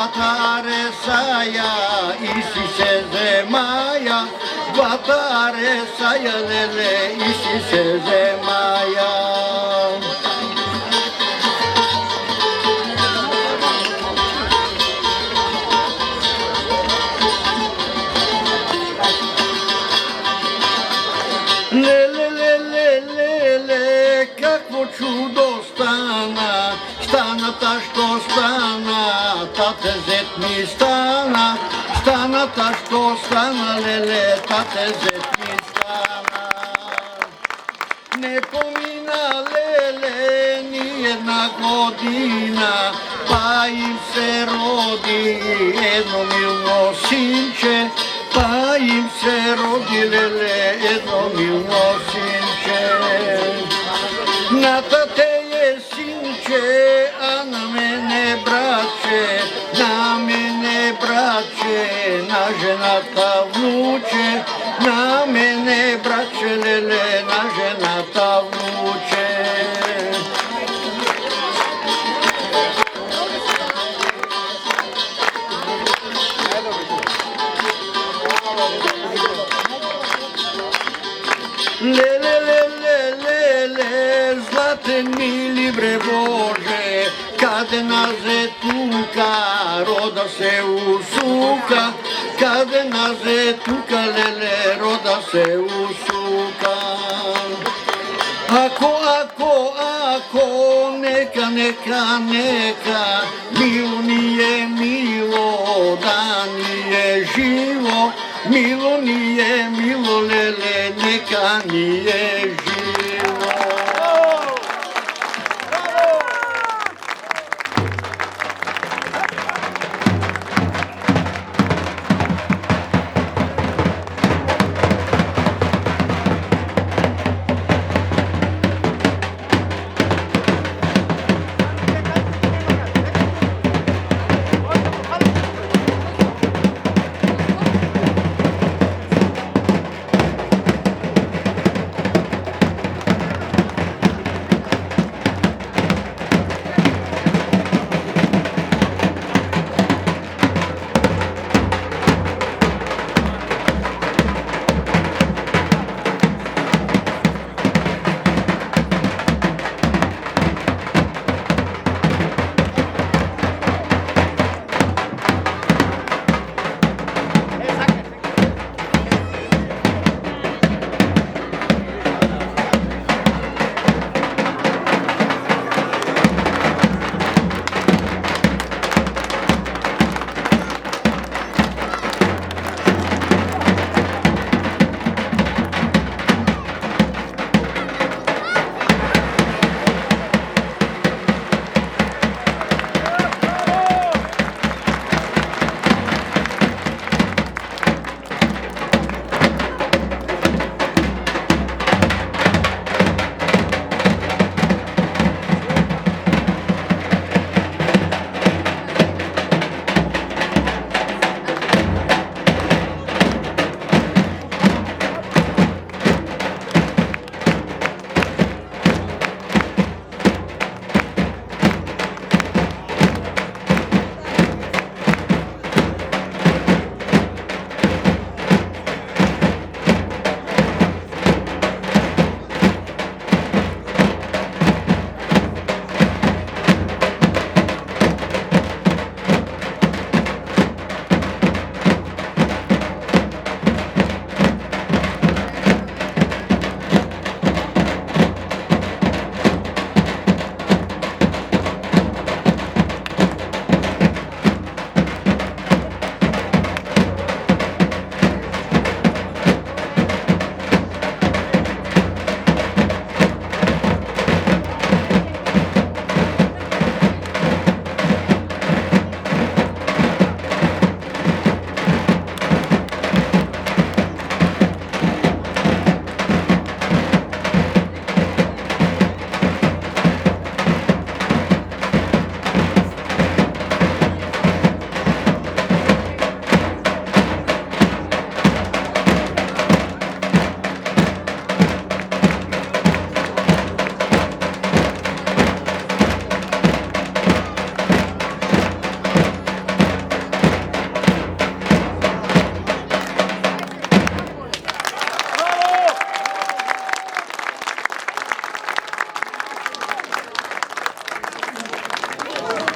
Batare saja, Isise zemaja, Batare saja, lele, Isise zemaja. Lele, kakvo čudo stana, stana ta što stana, tate zet mi stana, stana ta što stana, lele, tate zet mi stana. Ne pomina lele nijedna godina, pa im se rodi jedno milno sinče, pa im se rodi lele jedno milno sinče. Na tate je sinče, a na mene braće, na mene braće, na ženata vnuče, na mene braće lele, na ženata vnuče. Zlate mili bre Bože, kad na zetunka roda se usuka, kad na zetunka lele roda se usuka. Ako, neka, milo nije milo, da nije živo, milo nije milo, lele, neka nije